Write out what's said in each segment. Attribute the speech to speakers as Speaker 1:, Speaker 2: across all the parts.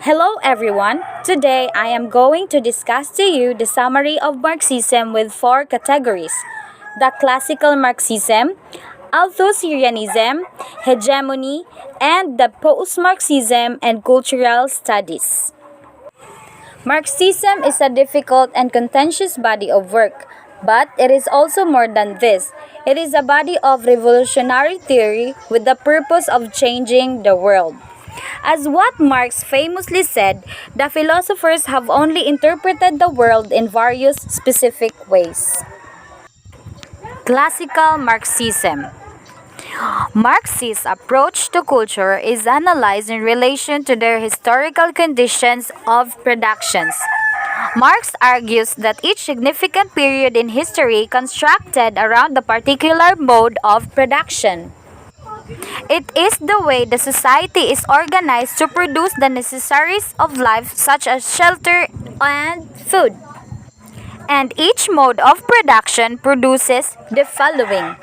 Speaker 1: Hello everyone. Today I am going to discuss to you the summary of Marxism with four categories: the classical Marxism, Althusserianism, hegemony, and the post-Marxism and cultural studies. Marxism is a difficult and contentious body of work, but it is also more than this. It is a body of revolutionary theory with the purpose of changing the world. As what Marx famously said, the philosophers have only interpreted the world in various specific ways. Classical Marxism. Marxist approach to culture is analyzed in relation to their historical conditions of productions. Marx argues that each significant period in history constructed around the particular mode of production. It is the way the society is organized to produce the necessaries of life such as shelter and food. And each mode of production produces the following.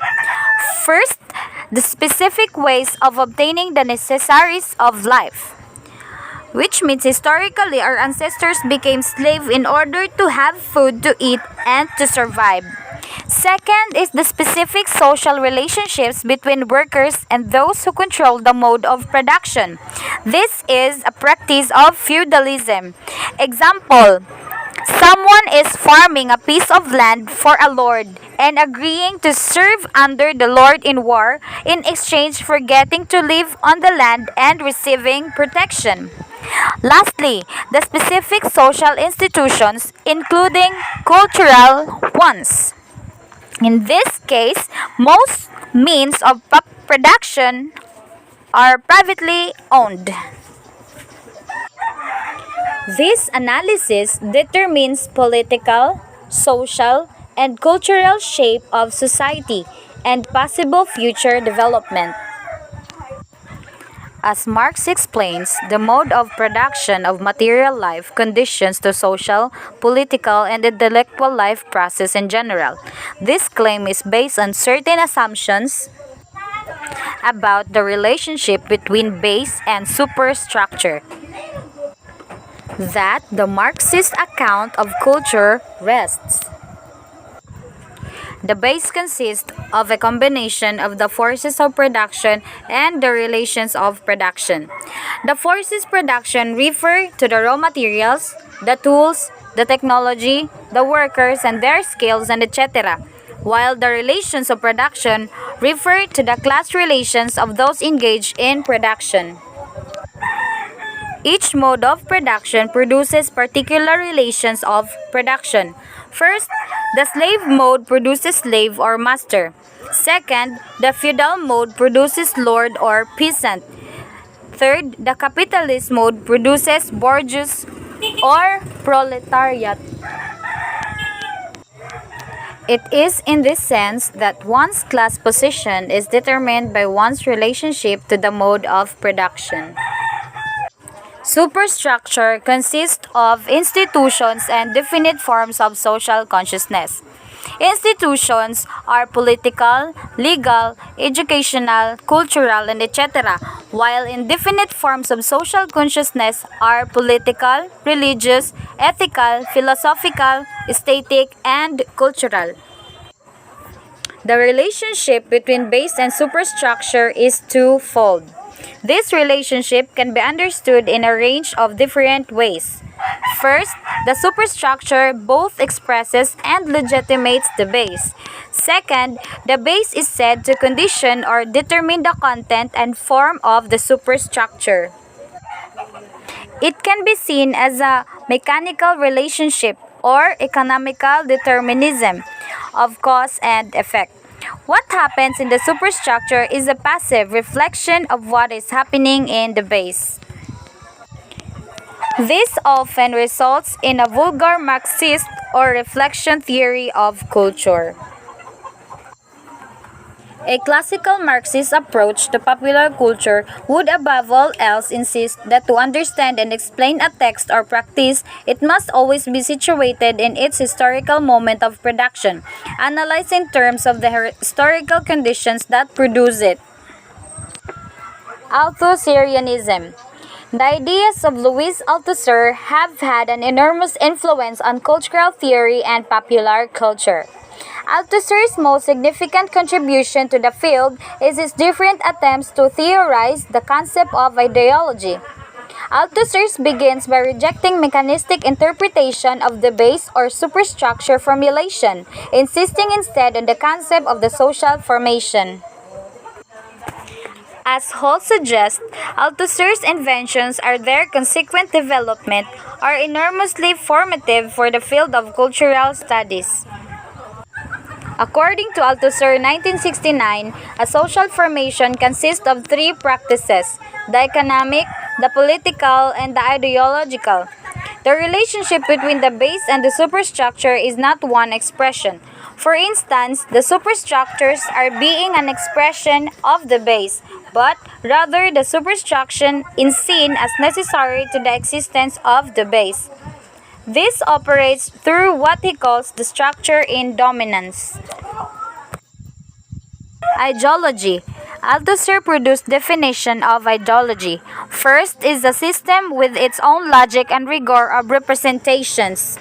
Speaker 1: First, the specific ways of obtaining the necessaries of life, which means historically our ancestors became slaves in order to have food to eat and to survive. Second is the specific social relationships between workers and those who control the mode of production. This is a practice of feudalism. Example, someone is farming a piece of land for a lord and agreeing to serve under the lord in war in exchange for getting to live on the land and receiving protection. Lastly, the specific social institutions, including cultural ones. In this case, most means of production are privately owned. This analysis determines political, social, and cultural shape of society and possible future development. As Marx explains, the mode of production of material life conditions the social, political, and intellectual life process in general. This claim is based on certain assumptions about the relationship between base and superstructure that the Marxist account of culture rests. The base consists of a combination of the forces of production and the relations of production. The forces production refer to the raw materials, the tools, the technology, the workers and their skills, and etc., while the relations of production refer to the class relations of those engaged in production. Each mode of production produces particular relations of production. First, the slave mode produces slave or master. Second, the feudal mode produces lord or peasant. Third, the capitalist mode produces bourgeois or proletariat. It is in this sense that one's class position is determined by one's relationship to the mode of production. Superstructure consists of institutions and definite forms of social consciousness. Institutions are political, legal, educational, cultural, and etc., while indefinite forms of social consciousness are political, religious, ethical, philosophical, aesthetic, and cultural. The relationship between base and superstructure is twofold. This relationship can be understood in a range of different ways. First, the superstructure both expresses and legitimates the base. Second, the base is said to condition or determine the content and form of the superstructure. It can be seen as a mechanical relationship or economical determinism of cause and effect. What happens in the superstructure is a passive reflection of what is happening in the base. This often results in a vulgar Marxist or reflection theory of culture. A classical Marxist approach to popular culture would above all else insist that to understand and explain a text or practice, it must always be situated in its historical moment of production, analyzed in terms of the historical conditions that produce it. Althusserianism. The ideas of Louis Althusser have had an enormous influence on cultural theory and popular culture. Althusser's most significant contribution to the field is his different attempts to theorize the concept of ideology. Althusser begins by rejecting mechanistic interpretation of the base or superstructure formulation, insisting instead on the concept of the social formation. As Holt suggests, Althusser's inventions and their consequent development are enormously formative for the field of cultural studies. According to Althusser 1969, a social formation consists of three practices: the economic, the political, and the ideological. The relationship between the base and the superstructure is not one expression. For instance, the superstructures are being an expression of the base, but rather the superstructure is seen as necessary to the existence of the base. This operates through what he calls the structure in dominance. Ideology. Althusser produced definition of ideology. First is a system with its own logic and rigor of representations,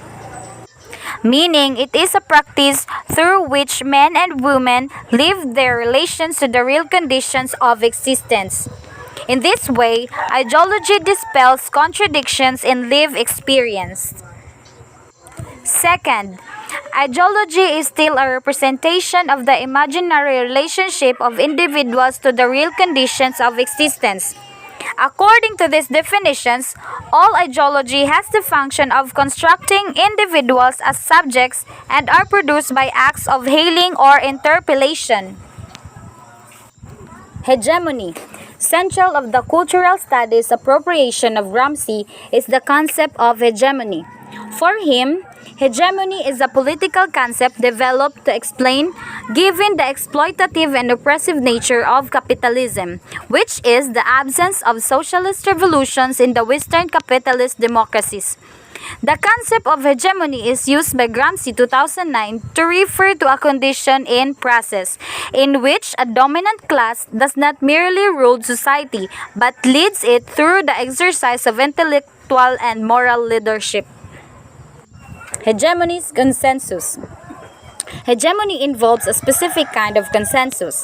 Speaker 1: meaning it is a practice through which men and women live their relations to the real conditions of existence. In this way, ideology dispels contradictions in lived experience. Second, ideology is still a representation of the imaginary relationship of individuals to the real conditions of existence. According to these definitions, all ideology has the function of constructing individuals as subjects and are produced by acts of hailing or interpellation. Hegemony. Central of the cultural studies appropriation of Gramsci is the concept of hegemony. For him, hegemony is a political concept developed to explain, given the exploitative and oppressive nature of capitalism, which is the absence of socialist revolutions in the Western capitalist democracies. The concept of hegemony is used by Gramsci 2009 to refer to a condition in process in which a dominant class does not merely rule society but leads it through the exercise of intellectual and moral leadership. Hegemony's consensus. Hegemony involves a specific kind of consensus.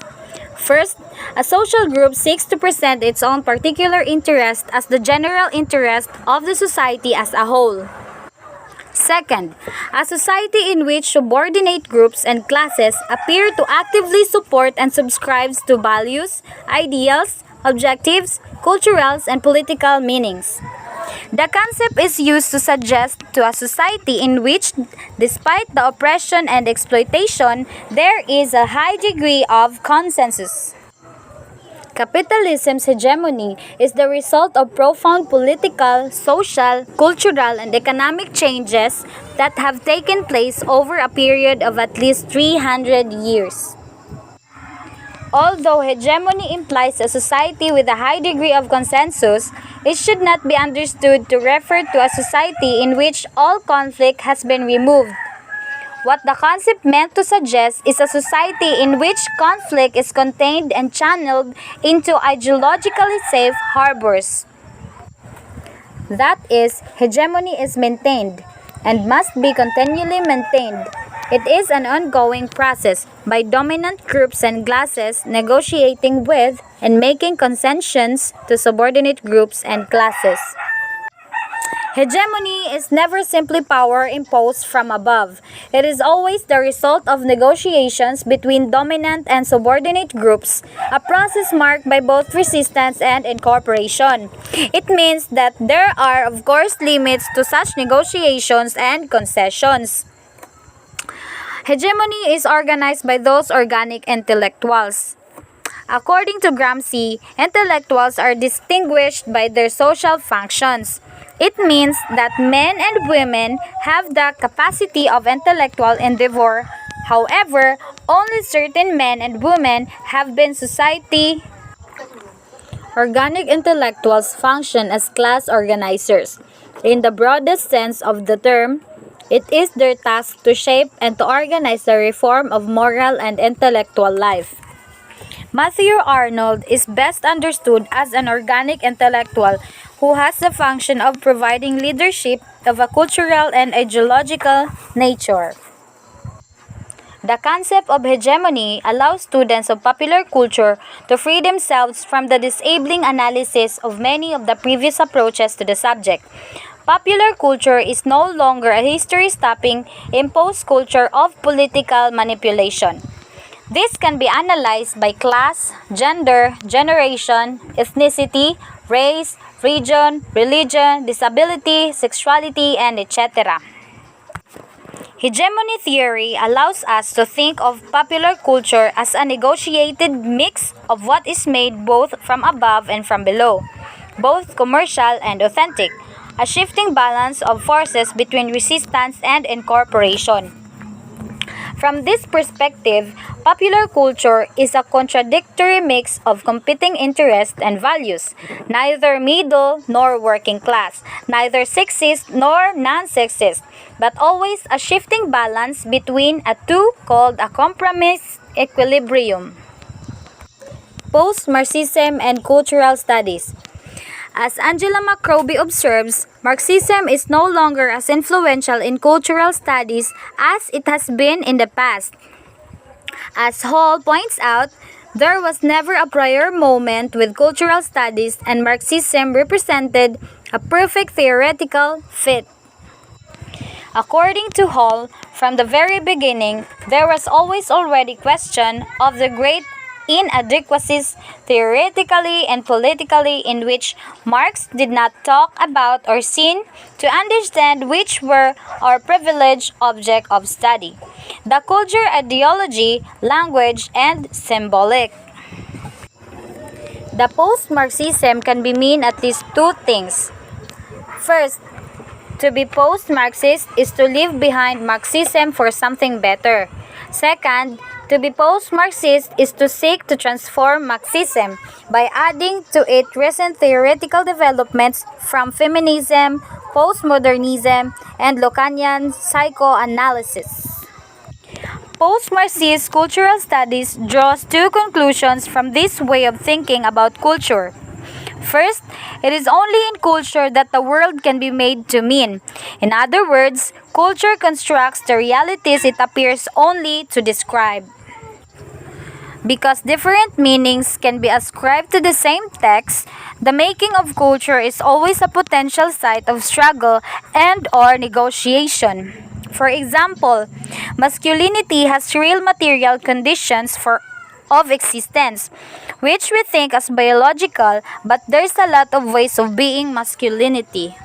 Speaker 1: First, a social group seeks to present its own particular interest as the general interest of the society as a whole. Second, a society in which subordinate groups and classes appear to actively support and subscribe to values, ideals, objectives, culturals, and political meanings. The concept is used to suggest to a society in which, despite the oppression and exploitation, there is a high degree of consensus. Capitalism's hegemony is the result of profound political, social, cultural, and economic changes that have taken place over a period of at least 300 years. Although hegemony implies a society with a high degree of consensus, it should not be understood to refer to a society in which all conflict has been removed. What the concept meant to suggest is a society in which conflict is contained and channeled into ideologically safe harbors. That is, hegemony is maintained and must be continually maintained. It is an ongoing process by dominant groups and classes negotiating with and making concessions to subordinate groups and classes. Hegemony is never simply power imposed from above. It is always the result of negotiations between dominant and subordinate groups, a process marked by both resistance and incorporation. It means that there are, of course, limits to such negotiations and concessions. Hegemony is organized by those organic intellectuals. According to Gramsci, intellectuals are distinguished by their social functions. It means that men and women have the capacity of intellectual endeavor. However, only certain men and women have been society. Organic intellectuals function as class organizers. In the broadest sense of the term, it is their task to shape and to organize the reform of moral and intellectual life. Matthew Arnold is best understood as an organic intellectual who has the function of providing leadership of a cultural and ideological nature. The concept of hegemony allows students of popular culture to free themselves from the disabling analysis of many of the previous approaches to the subject. Popular culture is no longer a history-stopping, imposed culture of political manipulation. This can be analyzed by class, gender, generation, ethnicity, race, region, religion, disability, sexuality, and etc. Hegemony theory allows us to think of popular culture as a negotiated mix of what is made both from above and from below, both commercial and authentic, a shifting balance of forces between resistance and incorporation. From this perspective, popular culture is a contradictory mix of competing interests and values, neither middle nor working class, neither sexist nor non-sexist, but always a shifting balance between a two called a compromise equilibrium. Post-Marxism and cultural studies. As Angela McRobbie observes, Marxism is no longer as influential in cultural studies as it has been in the past. As Hall points out, there was never a prior moment with cultural studies, and Marxism represented a perfect theoretical fit. According to Hall, from the very beginning, there was always already question of the great inadequacies theoretically and politically in which Marx did not talk about or seem to understand, which were our privileged object of study: the culture, ideology, language, and symbolic. The post-Marxism can be mean at least two things. First, to be post-Marxist is to leave behind Marxism for something better. Second, to be post-Marxist is to seek to transform Marxism by adding to it recent theoretical developments from feminism, postmodernism, and Lacanian psychoanalysis. Post-Marxist cultural studies draws two conclusions from this way of thinking about culture. First, it is only in culture that the world can be made to mean. In other words, culture constructs the realities it appears only to describe. Because different meanings can be ascribed to the same text, the making of culture is always a potential site of struggle and or negotiation. For example, masculinity has real material conditions of existence, which we think as biological, but there's a lot of ways of being masculinity.